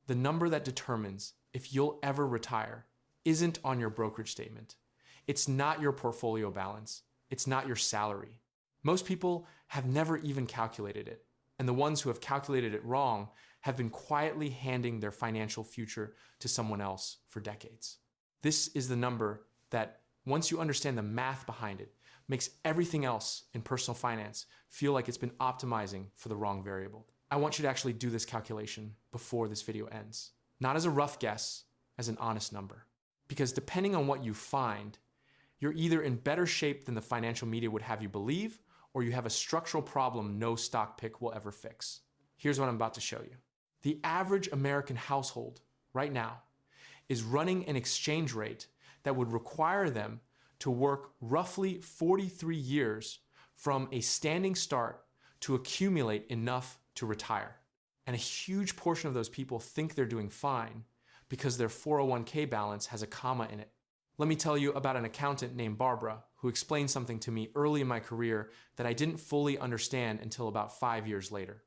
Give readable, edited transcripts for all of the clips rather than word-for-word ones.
The number that determines if you'll ever retire isn't on your brokerage statement. It's not your portfolio balance. It's not your salary. Most people have never even calculated it, and the ones who have calculated it wrong have been quietly handing their financial future to someone else for decades. This is the number that, once you understand the math behind it, makes everything else in personal finance feel like it's been optimizing for the wrong variable. I want you to actually do this calculation before this video ends. Not as a rough guess, as an honest number. Because depending on what you find, you're either in better shape than the financial media would have you believe, or you have a structural problem no stock pick will ever fix. Here's what I'm about to show you. The average American household right now is running an exchange rate that would require them to work roughly 43 years from a standing start to accumulate enough to retire. And a huge portion of those people think they're doing fine because their 401k balance has a comma in it. Let me tell you about an accountant named Barbara who explained something to me early in my career that I didn't fully understand until about 5 years later.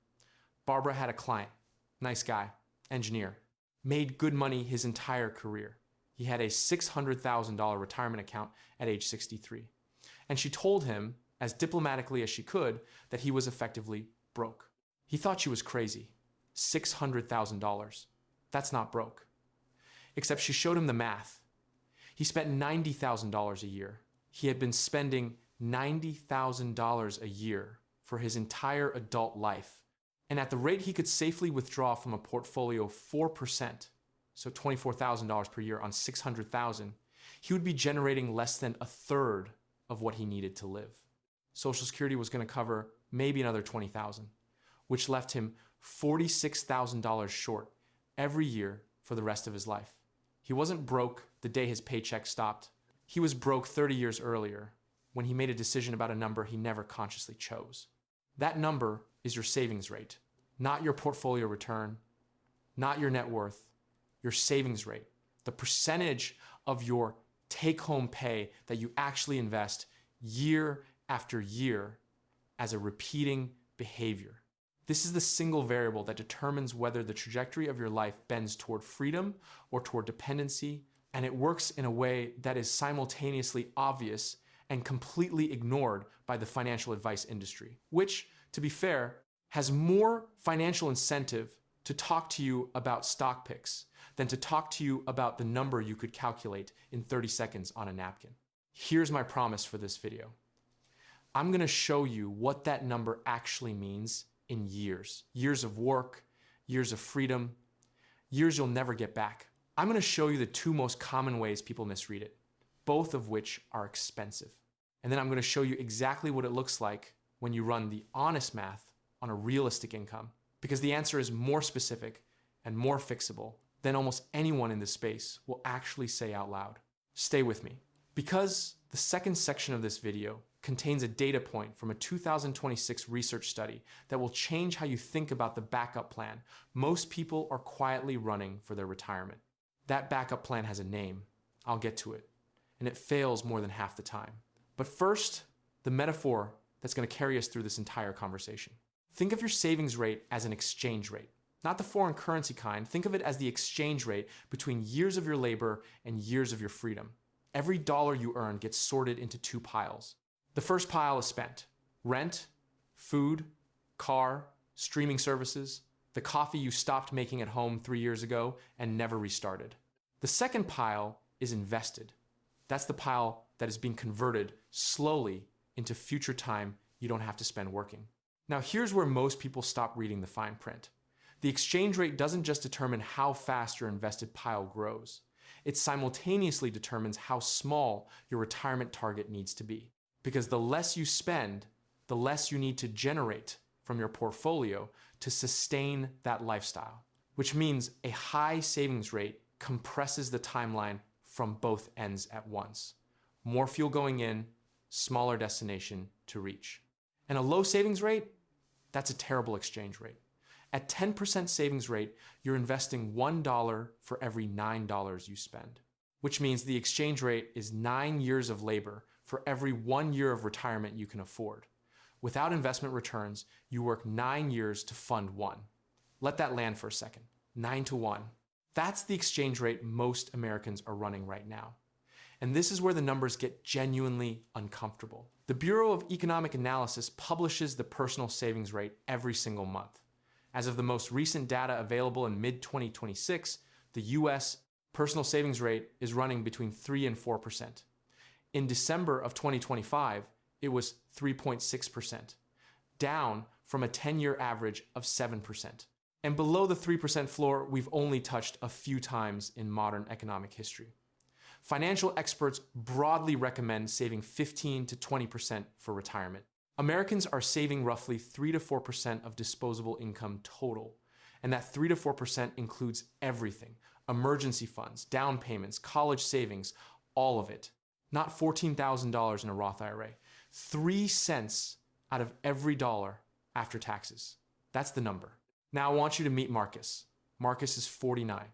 Barbara had a client, nice guy, engineer, made good money his entire career. He had a $600,000 retirement account at age 63. And she told him, as diplomatically as she could, that he was effectively broke. He thought she was crazy. $600,000. That's not broke. Except she showed him the math. He spent $90,000 a year. He had been spending $90,000 a year for his entire adult life. And at the rate he could safely withdraw from a portfolio of 4%, so $24,000 per year on $600,000, he would be generating less than a third of what he needed to live. Social Security was going to cover maybe another $20,000, which left him $46,000 short every year for the rest of his life. He wasn't broke the day his paycheck stopped. He was broke 30 years earlier when he made a decision about a number he never consciously chose. That number is your savings rate, not your portfolio return, not your net worth, your savings rate, the percentage of your take-home pay that you actually invest year after year as a repeating behavior. This is the single variable that determines whether the trajectory of your life bends toward freedom or toward dependency, and it works in a way that is simultaneously obvious and completely ignored by the financial advice industry, which, to be fair, has more financial incentive to talk to you about stock picks than to talk to you about the number you could calculate in 30 seconds on a napkin. Here's my promise for this video. I'm going to show you what that number actually means in years. Years of work, years of freedom, years you'll never get back. I'm going to show you the two most common ways people misread it, both of which are expensive. And then I'm going to show you exactly what it looks like when you run the honest math on a realistic income, because the answer is more specific and more fixable than almost anyone in this space will actually say out loud. Stay with me, because the second section of this video contains a data point from a 2026 research study that will change how you think about the backup plan most people are quietly running for their retirement. That backup plan has a name. I'll get to it. And it fails more than half the time. But first, the metaphor that's going to carry us through this entire conversation. Think of your savings rate as an exchange rate. Not the foreign currency kind. Think of it as the exchange rate between years of your labor and years of your freedom. Every dollar you earn gets sorted into two piles. The first pile is spent. Rent, food, car, streaming services, the coffee you stopped making at home 3 years ago and never restarted. The second pile is invested. That's the pile that is being converted slowly into future time you don't have to spend working. Now here's where most people stop reading the fine print. The exchange rate doesn't just determine how fast your invested pile grows. It simultaneously determines how small your retirement target needs to be. Because the less you spend, the less you need to generate from your portfolio to sustain that lifestyle, which means a high savings rate compresses the timeline from both ends at once. More fuel going in, smaller destination to reach. And a low savings rate, that's a terrible exchange rate. At 10% savings rate, you're investing $1 for every $9 you spend, which means the exchange rate is 9 years of labor for every 1 year of retirement you can afford. Without investment returns, you work 9 years to fund one. Let that land for a second. 9-1. That's the exchange rate most Americans are running right now. And this is where the numbers get genuinely uncomfortable. The Bureau of Economic Analysis publishes the personal savings rate every single month. As of the most recent data available in mid-2026, the US personal savings rate is running between 3 and 4%. In December of 2025, it was 3.6%, down from a 10-year average of 7%. And below the 3% floor, we've only touched a few times in modern economic history. Financial experts broadly recommend saving 15 to 20% for retirement. Americans are saving roughly 3 to 4% of disposable income total, and that 3 to 4% includes everything: emergency funds, down payments, college savings, all of it. Not $14,000 in a Roth IRA. 3 cents out of every dollar after taxes. That's the number. Now I want you to meet Marcus. Marcus is 49.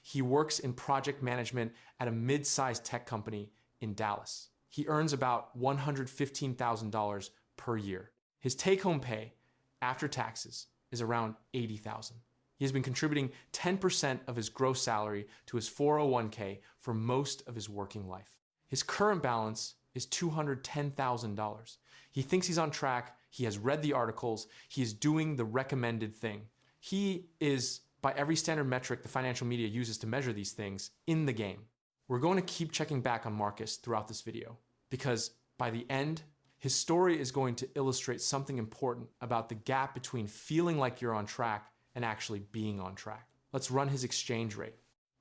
He works in project management at a mid-sized tech company in Dallas. He earns about $115,000 per year. His take-home pay after taxes is around $80,000. He has been contributing 10% of his gross salary to his 401k for most of his working life. His current balance is $210,000. He thinks he's on track. He has read the articles. He is doing the recommended thing. He is, by every standard metric the financial media uses to measure these things, in the game. We're going to keep checking back on Marcus throughout this video because by the end, his story is going to illustrate something important about the gap between feeling like you're on track and actually being on track. Let's run his exchange rate.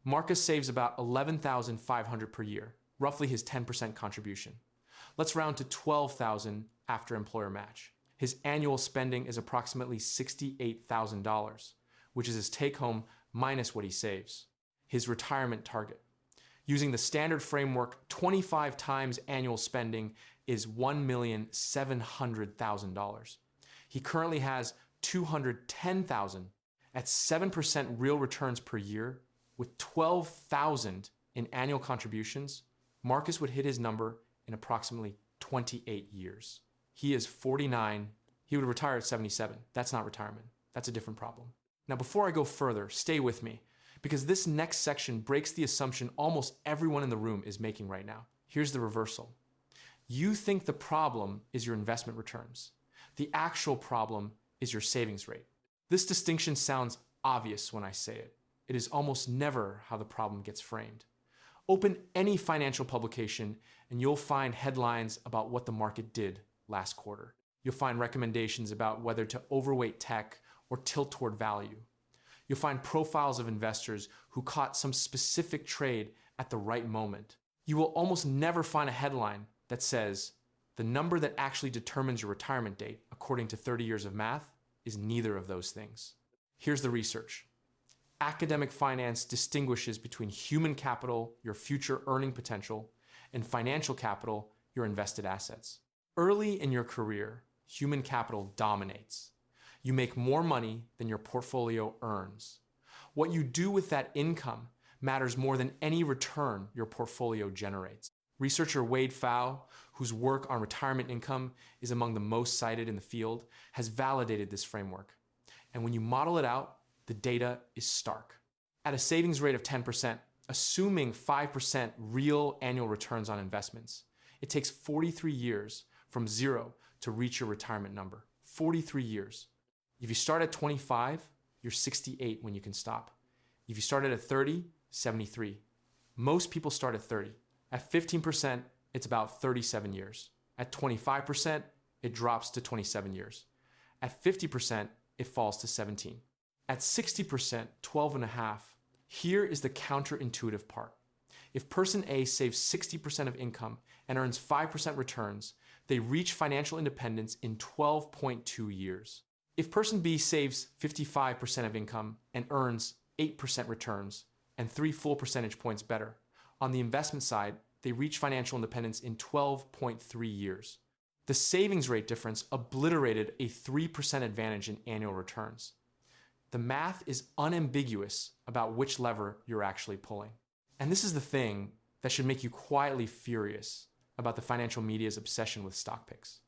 Marcus saves about $11,500 per year, roughly his 10% contribution. Let's round to $12,000 after employer match. His annual spending is approximately $68,000, which is his take-home minus what he saves. His retirement target. Using the standard framework, 25 times annual spending is $1,700,000. He currently has $210,000 at 7% real returns per year. With $12,000 in annual contributions, Marcus would hit his number in approximately 28 years. He is 49. He would retire at 77. That's not retirement. That's a different problem. Now, before I go further, stay with me, because this next section breaks the assumption almost everyone in the room is making right now. Here's the reversal. You think the problem is your investment returns. The actual problem is your savings rate. This distinction sounds obvious when I say it. It is almost never how the problem gets framed. Open any financial publication and you'll find headlines about what the market did last quarter. You'll find recommendations about whether to overweight tech or tilt toward value. You'll find profiles of investors who caught some specific trade at the right moment. You will almost never find a headline that says, the number that actually determines your retirement date, according to 30 years of math, is neither of those things. Here's the research. Academic finance distinguishes between human capital, your future earning potential, and financial capital, your invested assets. Early in your career, human capital dominates. You make more money than your portfolio earns. What you do with that income matters more than any return your portfolio generates. Researcher Wade Pfau, whose work on retirement income is among the most cited in the field, has validated this framework. And when you model it out, the data is stark. At a savings rate of 10%, assuming 5% real annual returns on investments, it takes 43 years from zero to reach your retirement number. 43 years. If you start at 25, you're 68 when you can stop. If you started at 30, 73. Most people start at 30. At 15%, it's about 37 years. At 25%, it drops to 27 years. At 50%, it falls to 17. At 60%, 12 and a half. Here is the counterintuitive part. If person A saves 60% of income and earns 5% returns, they reach financial independence in 12.2 years. If person B saves 55% of income and earns 8% returns and 3 full percentage points better, on the investment side, they reach financial independence in 12.3 years. The savings rate difference obliterated a 3% advantage in annual returns. The math is unambiguous about which lever you're actually pulling. And this is the thing that should make you quietly furious about the financial media's obsession with stock picks.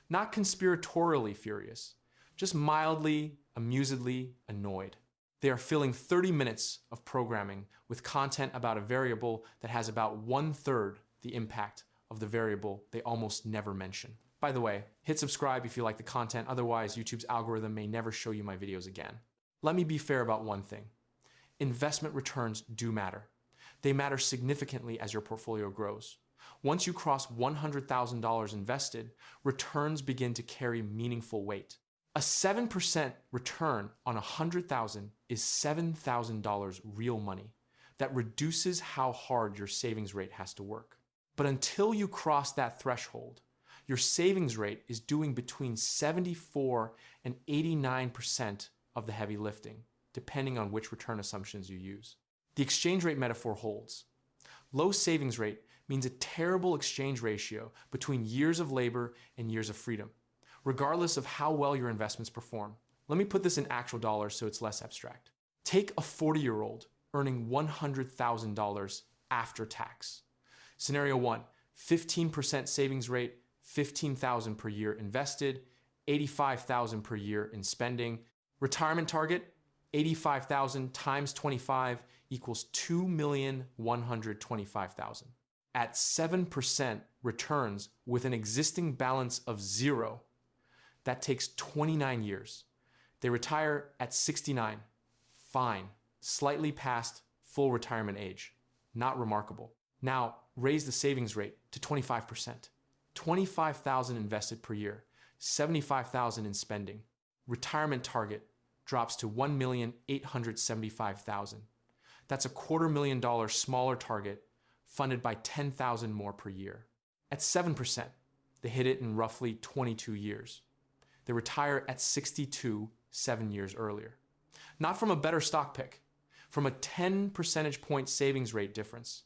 Not conspiratorially furious, just mildly, amusedly annoyed. They are filling 30 minutes of programming with content about a variable that has about 1/3 the impact of the variable they almost never mention. By the way, hit subscribe if you like the content, otherwise YouTube's algorithm may never show you my videos again. Let me be fair about one thing. Investment returns do matter. They matter significantly as your portfolio grows. Once you cross $100,000 invested, returns begin to carry meaningful weight. A 7% return on $100,000 is $7,000 real money. That reduces how hard your savings rate has to work. But until you cross that threshold, your savings rate is doing between 74 and 89% of the heavy lifting, depending on which return assumptions you use. The exchange rate metaphor holds. Low savings rate means a terrible exchange ratio between years of labor and years of freedom, regardless of how well your investments perform. Let me put this in actual dollars so it's less abstract. Take a 40-year-old earning $100,000 after tax. Scenario 1, 15% savings rate, $15,000 per year invested, $85,000 per year in spending. Retirement target, $85,000 times 25 equals $2,125,000. At 7% returns with an existing balance of 0, that takes 29 years. They retire at 69. Fine, slightly past full retirement age. Not remarkable. Now, raise the savings rate to 25%. $25,000 invested per year, $75,000 in spending. Retirement target drops to $1,875,000. That's a $250,000 smaller target funded by $10,000 more per year. At 7%, they hit it in roughly 22 years. They retire at 62, 7 years earlier. Not from a better stock pick, from a 10 percentage point savings rate difference.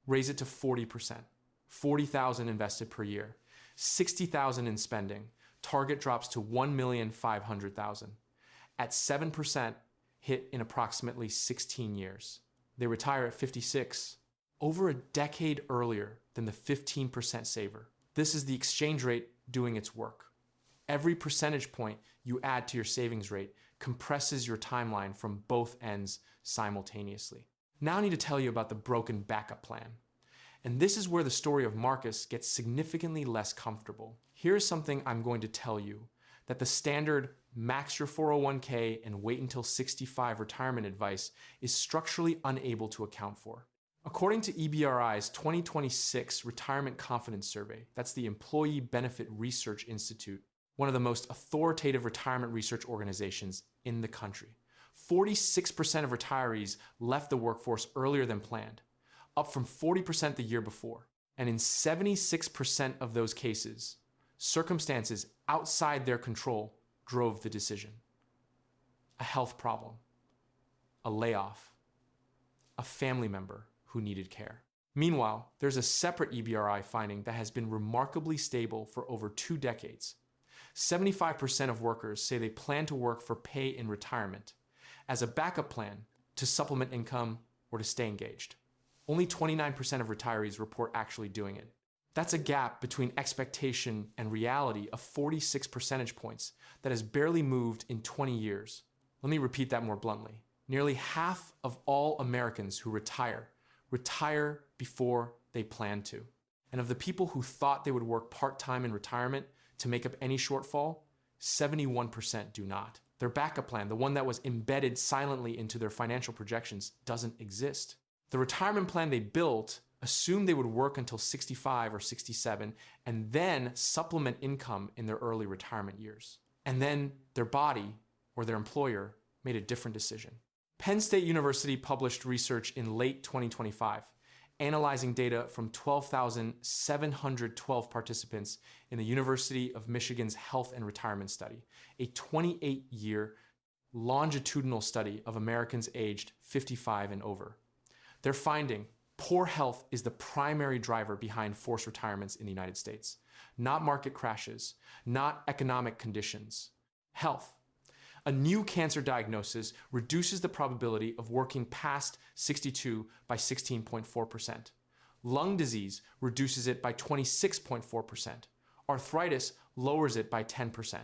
Raise it to 40%, $40,000 invested per year, $60,000 in spending. Target drops to $1,500,000. At 7%, hit in approximately 16 years. They retire at 56, over a decade earlier than the 15% saver. This is the exchange rate doing its work. Every percentage point you add to your savings rate compresses your timeline from both ends simultaneously. Now I need to tell you about the broken backup plan. And this is where the story of Marcus gets significantly less comfortable. Here's something I'm going to tell you that the standard max your 401k and wait until 65 retirement advice is structurally unable to account for. According to EBRI's 2026 Retirement Confidence Survey, that's the Employee Benefit Research Institute, one of the most authoritative retirement research organizations in the country, 46% of retirees left the workforce earlier than planned, up from 40% the year before. And in 76% of those cases, circumstances outside their control drove the decision. A health problem, a layoff, a family member who needed care. Meanwhile, there's a separate EBRI finding that has been remarkably stable for over 2 decades. 75% of workers say they plan to work for pay in retirement as a backup plan to supplement income or to stay engaged. Only 29% of retirees report actually doing it. That's a gap between expectation and reality of 46 percentage points that has barely moved in 20 years. Let me repeat that more bluntly. Nearly half of all Americans who retire before they plan to. And of the people who thought they would work part-time in retirement to make up any shortfall, 71% do not. Their backup plan, the one that was embedded silently into their financial projections, doesn't exist. The retirement plan they built assumed they would work until 65 or 67 and then supplement income in their early retirement years. And then their body or their employer made a different decision. Penn State University published research in late 2025, analyzing data from 12,712 participants in the University of Michigan's Health and Retirement Study, a 28-year longitudinal study of Americans aged 55 and over. They're finding poor health is the primary driver behind forced retirements in the United States. Not market crashes, not economic conditions. Health. A new cancer diagnosis reduces the probability of working past 62 by 16.4%. Lung disease reduces it by 26.4%. Arthritis lowers it by 10%.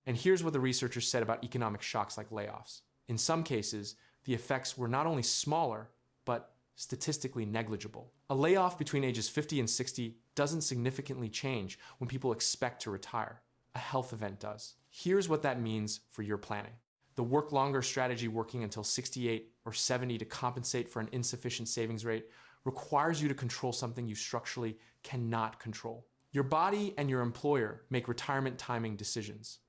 And here's what the researchers said about economic shocks like layoffs. In some cases, the effects were not only smaller, but statistically negligible. A layoff between ages 50 and 60 doesn't significantly change when people expect to retire. A health event does. Here's what that means for your planning. The work longer strategy, working until 68 or 70 to compensate for an insufficient savings rate, requires you to control something you structurally cannot control. Your body and your employer make retirement timing decisions.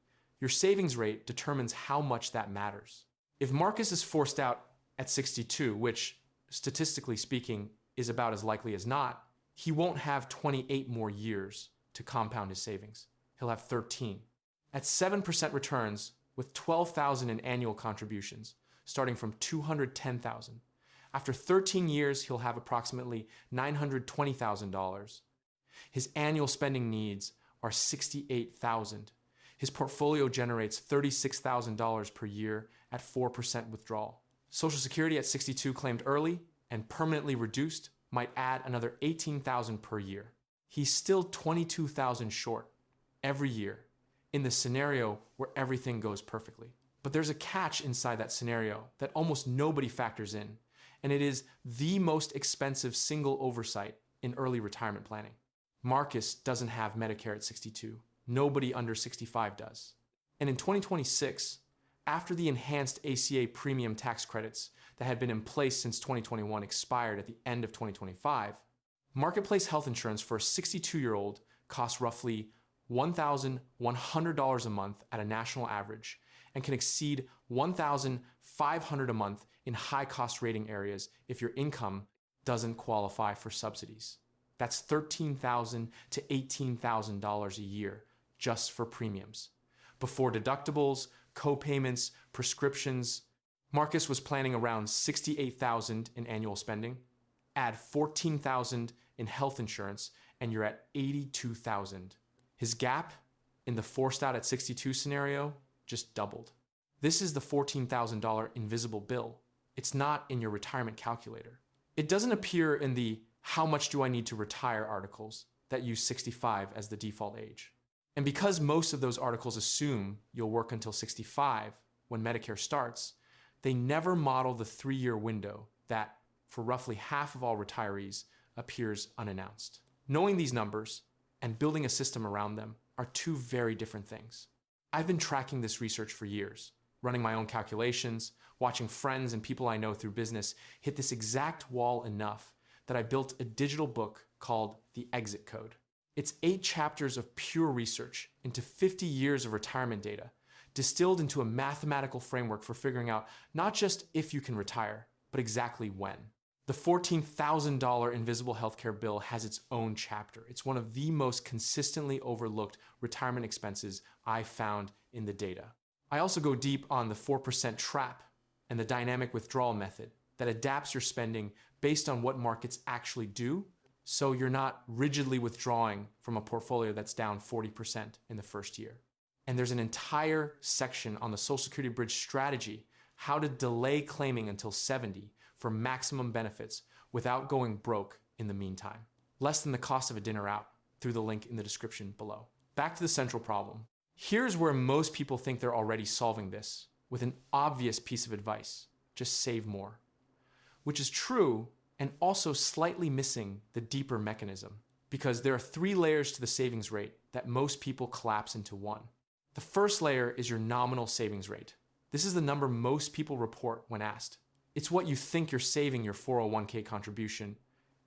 Your savings rate determines how much that matters. If Marcus is forced out at 62, which, statistically speaking, is about as likely as not, he won't have 28 more years to compound his savings. He'll have 13. At 7% returns, with $12,000 in annual contributions, starting from $210,000. After 13 years, he'll have approximately $920,000. His annual spending needs are $68,000. His portfolio generates $36,000 per year at 4% withdrawal. Social Security at 62 claimed early and permanently reduced might add another $18,000 per year. He's still $22,000 short every year in the scenario where everything goes perfectly. But there's a catch inside that scenario that almost nobody factors in, and it is the most expensive single oversight in early retirement planning. Marcus doesn't have Medicare at 62. Nobody under 65 does. And in 2026, after the enhanced ACA premium tax credits that had been in place since 2021 expired at the end of 2025, Marketplace health insurance for a 62-year-old costs roughly $1,100 a month at a national average and can exceed $1,500 a month in high-cost rating areas if your income doesn't qualify for subsidies. That's $13,000 to $18,000 a year just for premiums. Before deductibles, co-payments, prescriptions, Marcus was planning around $68,000 in annual spending. Add $14,000 in health insurance, and you're at $82,000. His gap in the forced out at 62 scenario just doubled. This is the $14,000 invisible bill. It's not in your retirement calculator. It doesn't appear in the "how much do I need to retire" articles that use 65 as the default age. And because most of those articles assume you'll work until 65 when Medicare starts, they never model the 3-year window that, for roughly half of all retirees, appears unannounced. Knowing these numbers and building a system around them are two very different things. I've been tracking this research for years, running my own calculations, watching friends and people I know through business hit this exact wall enough that I built a digital book called The Exit Code. It's 8 chapters of pure research into 50 years of retirement data, distilled into a mathematical framework for figuring out not just if you can retire, but exactly when. The $14,000 invisible healthcare bill has its own chapter. It's one of the most consistently overlooked retirement expenses I found in the data. I also go deep on the 4% trap and the dynamic withdrawal method that adapts your spending based on what markets actually do, so you're not rigidly withdrawing from a portfolio that's down 40% in the first year. And there's an entire section on the Social Security Bridge strategy, how to delay claiming until 70 for maximum benefits without going broke in the meantime. Less than the cost of a dinner out, through the link in the description below. Back to the central problem. Here's where most people think they're already solving this, with an obvious piece of advice: just save more. Which is true, and also slightly missing the deeper mechanism, because there are 3 layers to the savings rate that most people collapse into one. The first layer is your nominal savings rate. This is the number most people report when asked. It's what you think you're saving your 401k contribution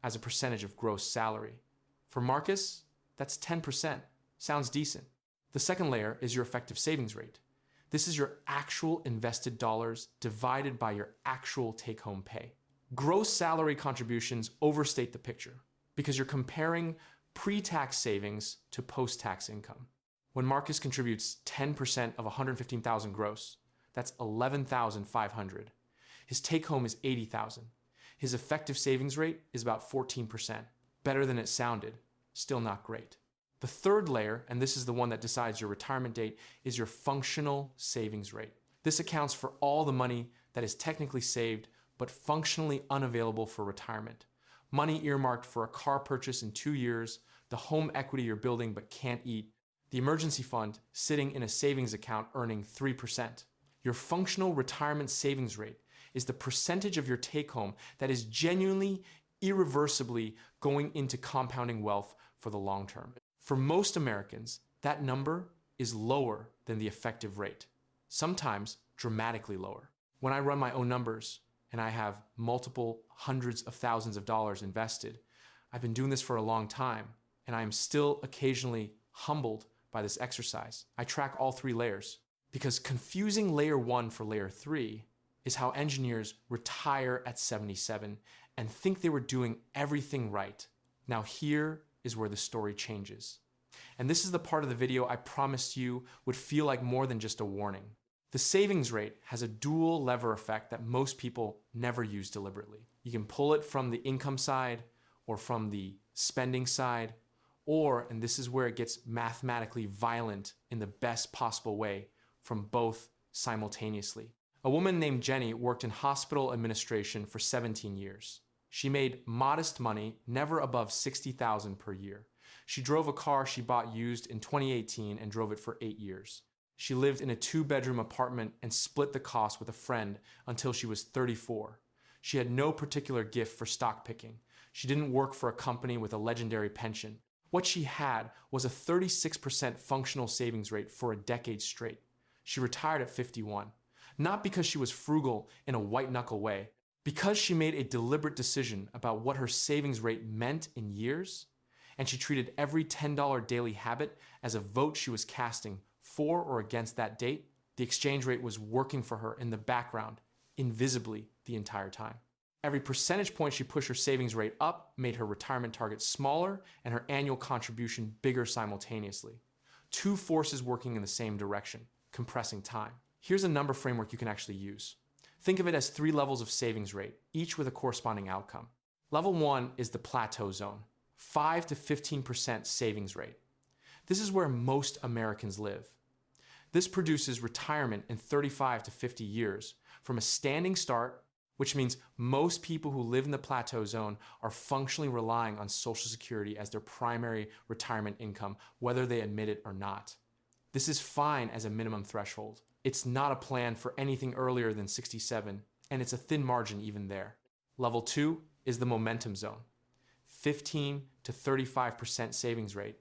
as a percentage of gross salary. For Marcus, that's 10%. Sounds decent. The second layer is your effective savings rate. This is your actual invested dollars divided by your actual take-home pay. Gross salary contributions overstate the picture because you're comparing pre-tax savings to post-tax income. When Marcus contributes 10% of $115,000 gross, that's $11,500. His take-home is $80,000. His effective savings rate is about 14%. Better than it sounded, still not great. The third layer, and this is the one that decides your retirement date, is your functional savings rate. This accounts for all the money that is technically saved but functionally unavailable for retirement. Money earmarked for a car purchase in 2 years, the home equity you're building but can't eat, the emergency fund sitting in a savings account earning 3%. Your functional retirement savings rate is the percentage of your take home that is genuinely, irreversibly going into compounding wealth for the long term. For most Americans, that number is lower than the effective rate, sometimes dramatically lower. When I run my own numbers and I have multiple hundreds of thousands of dollars invested, I've been doing this for a long time, and I am still occasionally humbled by this exercise. I track all three layers because confusing layer 1 for layer 3 is how engineers retire at 77 and think they were doing everything right. Now here is where the story changes. And this is the part of the video I promised you would feel like more than just a warning. The savings rate has a dual lever effect that most people never use deliberately. You can pull it from the income side or from the spending side, or, and this is where it gets mathematically violent in the best possible way, from both simultaneously. A woman named Jenny worked in hospital administration for 17 years. She made modest money, never above $60,000 per year. She drove a car she bought used in 2018 and drove it for 8 years. She lived in a 2-bedroom apartment and split the cost with a friend until she was 34. She had no particular gift for stock picking. She didn't work for a company with a legendary pension. What she had was a 36% functional savings rate for a decade straight. She retired at 51, not because she was frugal in a white-knuckle way, because she made a deliberate decision about what her savings rate meant in years, and she treated every $10 daily habit as a vote she was casting for or against that date. The exchange rate was working for her in the background, invisibly the entire time. Every percentage point she pushed her savings rate up made her retirement target smaller and her annual contribution bigger simultaneously. Two forces working in the same direction, compressing time. Here's a number framework you can actually use. Think of it as 3 levels of savings rate, each with a corresponding outcome. Level 1 is the plateau zone, 5 to 15% savings rate. This is where most Americans live. This produces retirement in 35 to 50 years from a standing start, which means most people who live in the plateau zone are functionally relying on Social Security as their primary retirement income, whether they admit it or not. This is fine as a minimum threshold. It's not a plan for anything earlier than 67, and it's a thin margin even there. Level 2 is the momentum zone, 15 to 35% savings rate.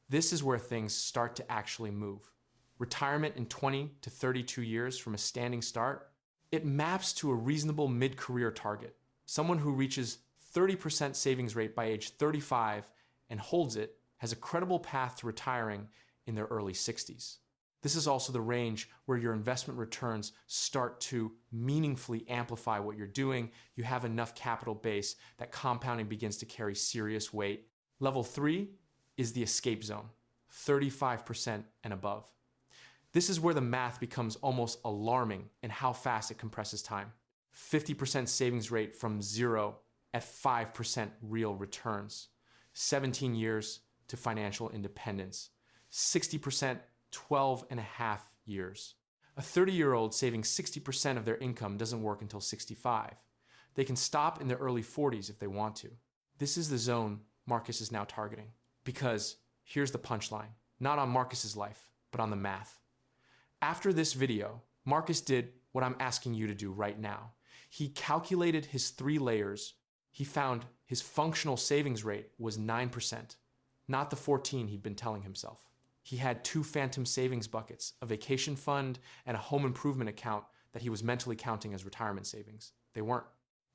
This is where things start to actually move. Retirement in 20 to 32 years from a standing start, it maps to a reasonable mid-career target. Someone who reaches 30% savings rate by age 35 and holds it has a credible path to retiring in their early 60s. This is also the range where your investment returns start to meaningfully amplify what you're doing. You have enough capital base that compounding begins to carry serious weight. Level 3 is the escape zone, 35% and above. This is where the math becomes almost alarming in how fast it compresses time. 50% savings rate from 0 at 5% real returns. 17 years to financial independence. 60%, 12 and a half years. A 30-year-old saving 60% of their income doesn't work until 65. They can stop in their early 40s if they want to. This is the zone Marcus is now targeting. Because here's the punchline, not on Marcus's life, but on the math. After this video, Marcus did what I'm asking you to do right now. He calculated his 3 layers. He found his functional savings rate was 9%, not the 14 he'd been telling himself. He had 2 phantom savings buckets, a vacation fund and a home improvement account that he was mentally counting as retirement savings. They weren't.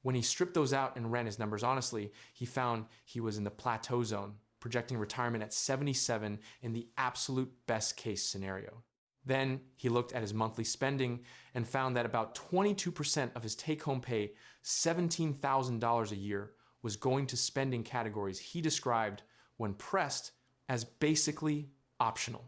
When he stripped those out and ran his numbers honestly, he found he was in the plateau zone, projecting retirement at 77 in the absolute best case scenario. Then he looked at his monthly spending and found that about 22% of his take-home pay, $17,000 a year, was going to spending categories he described, when pressed, as basically optional.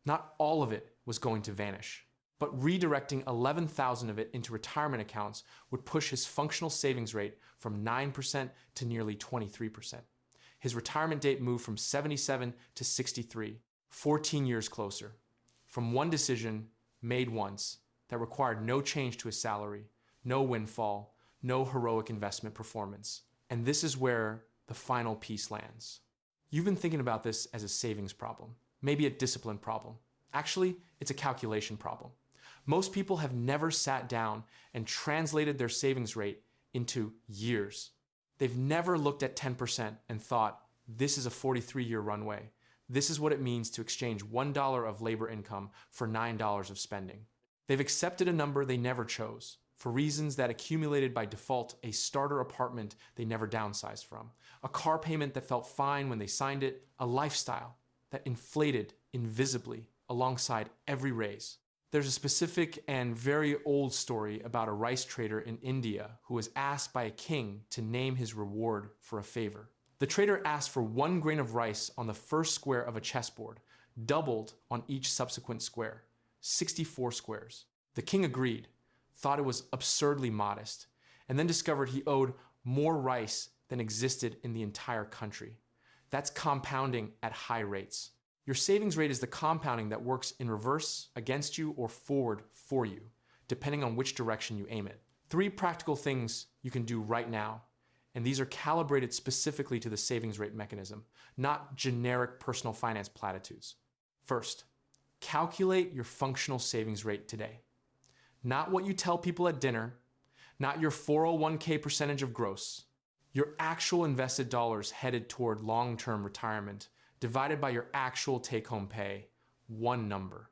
Not all of it was going to vanish, but redirecting 11,000 of it into retirement accounts would push his functional savings rate from 9% to nearly 23%. His retirement date moved from 77 to 63, 14 years closer. From one decision made once that required no change to his salary, no windfall, no heroic investment performance. And this is where the final piece lands. You've been thinking about this as a savings problem, maybe a discipline problem. Actually, it's a calculation problem. Most people have never sat down and translated their savings rate into years. They've never looked at 10% and thought, this is a 43-year runway. This is what it means to exchange $1 of labor income for $9 of spending. They've accepted a number they never chose, for reasons that accumulated by default: a starter apartment they never downsized from, a car payment that felt fine when they signed it, a lifestyle that inflated invisibly alongside every raise. There's a specific and very old story about a rice trader in India who was asked by a king to name his reward for a favor. The trader asked for 1 grain of rice on the first square of a chessboard, doubled on each subsequent square, 64 squares. The king agreed, thought it was absurdly modest, and then discovered he owed more rice than existed in the entire country. That's compounding at high rates. Your savings rate is the compounding that works in reverse, against you, or forward for you, depending on which direction you aim it. 3 practical things you can do right now, and these are calibrated specifically to the savings rate mechanism, not generic personal finance platitudes. First, calculate your functional savings rate today. Not what you tell people at dinner, not your 401k percentage of gross, your actual invested dollars headed toward long-term retirement divided by your actual take-home pay, one number.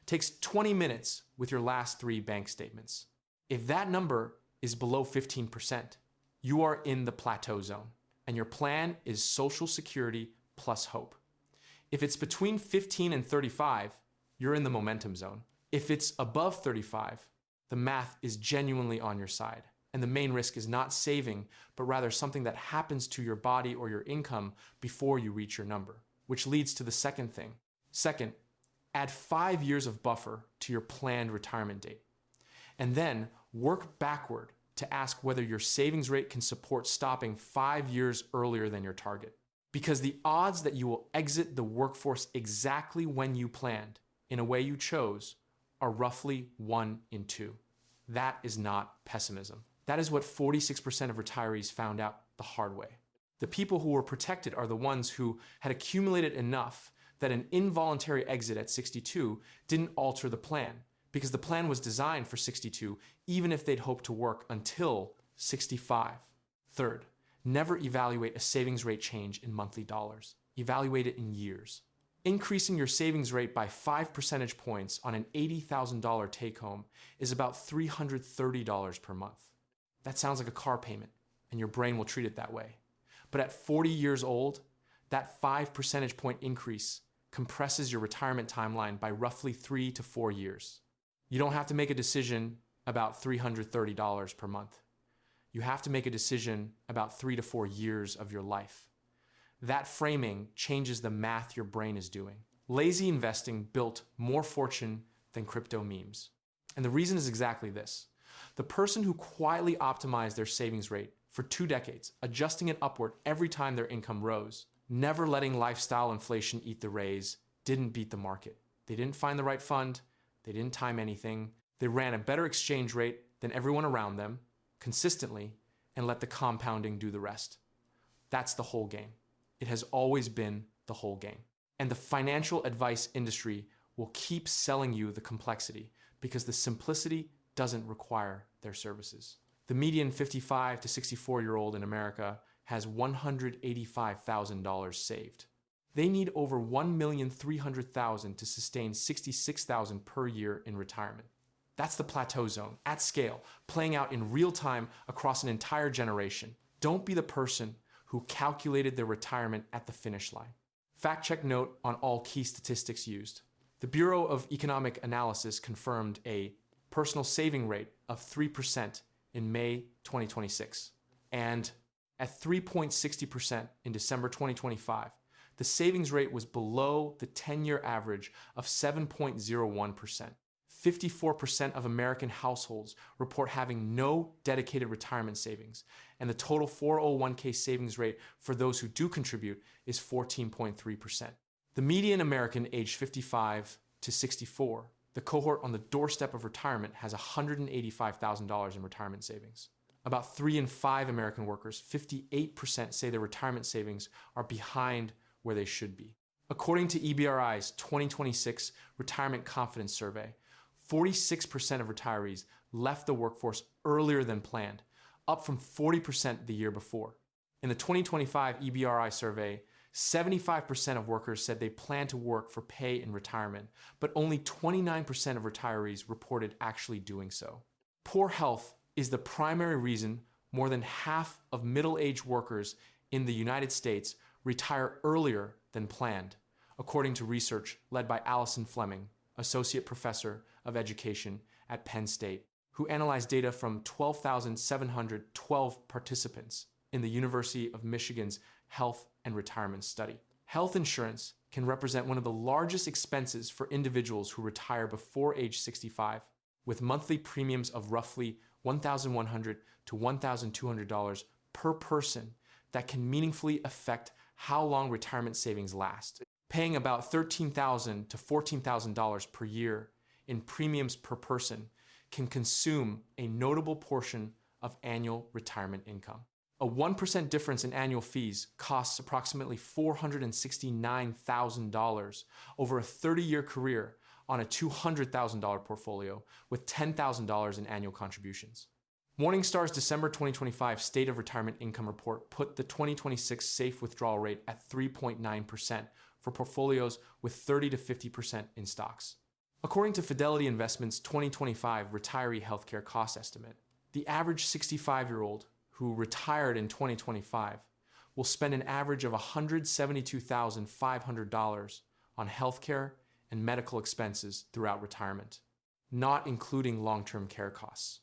Takes 20 minutes with your last 3 bank statements. If that number is below 15%, you are in the plateau zone, and your plan is Social Security plus hope. If it's between 15 and 35, you're in the momentum zone. If it's above 35, the math is genuinely on your side. And the main risk is not saving, but rather something that happens to your body or your income before you reach your number, which leads to the second thing. Second, add 5 years of buffer to your planned retirement date. And then work backward to ask whether your savings rate can support stopping 5 years earlier than your target. Because the odds that you will exit the workforce exactly when you planned, in a way you chose, are roughly 1 in 2. That is not pessimism. That is what 46% of retirees found out the hard way. The people who were protected are the ones who had accumulated enough that an involuntary exit at 62 didn't alter the plan, because the plan was designed for 62, even if they'd hoped to work until 65. Third, never evaluate a savings rate change in monthly dollars. Evaluate it in years. Increasing your savings rate by 5 percentage points on an $80,000 take-home is about $330 per month. That sounds like a car payment, and your brain will treat it that way. But at 40 years old, that 5 percentage point increase compresses your retirement timeline by roughly 3 to 4 years. You don't have to make a decision about $330 per month. You have to make a decision about 3 to 4 years of your life. That framing changes the math your brain is doing. Lazy investing built more fortune than crypto memes. And the reason is exactly this. The person who quietly optimized their savings rate for 2 decades, adjusting it upward every time their income rose, never letting lifestyle inflation eat the raise, didn't beat the market. They didn't find the right fund. They didn't time anything. They ran a better exchange rate than everyone around them, consistently, and let the compounding do the rest. That's the whole game. It has always been the whole game. And the financial advice industry will keep selling you the complexity because the simplicity doesn't require their services. The median 55 to 64-year-old in America has $185,000 saved. They need over $1,300,000 to sustain $66,000 per year in retirement. That's the plateau zone, at scale, playing out in real time across an entire generation. Don't be the person who calculated their retirement at the finish line. Fact check note on all key statistics used. The Bureau of Economic Analysis confirmed a personal saving rate of 3% in May 2026. And at 3.60% in December 2025, the savings rate was below the 10-year average of 7.01%. 54% of American households report having no dedicated retirement savings, and the total 401k savings rate for those who do contribute is 14.3%. The median American aged 55 to 64, the cohort on the doorstep of retirement, has $185,000 in retirement savings. About 3 in 5 American workers, 58%, say their retirement savings are behind where they should be. According to EBRI's 2026 Retirement Confidence Survey, 46% of retirees left the workforce earlier than planned, up from 40% the year before. In the 2025 EBRI survey, 75% of workers said they plan to work for pay in retirement, but only 29% of retirees reported actually doing so. Poor health is the primary reason more than half of middle-aged workers in the United States retire earlier than planned, according to research led by Allison Fleming, Associate Professor of Education at Penn State, who analyzed data from 12,712 participants in the University of Michigan's Health and Retirement Study. Health insurance can represent one of the largest expenses for individuals who retire before age 65, with monthly premiums of roughly $1,100 to $1,200 per person that can meaningfully affect how long retirement savings last. Paying about $13,000 to $14,000 per year in premiums per person can consume a notable portion of annual retirement income. A 1% difference in annual fees costs approximately $469,000 over a 30-year career on a $200,000 portfolio with $10,000 in annual contributions. Morningstar's December 2025 State of Retirement Income Report put the 2026 safe withdrawal rate at 3.9% for portfolios with 30 to 50% in stocks. According to Fidelity Investments' 2025 retiree healthcare cost estimate, the average 65-year-old who retired in 2025 will spend an average of $172,500 on healthcare and medical expenses throughout retirement, not including long-term care costs.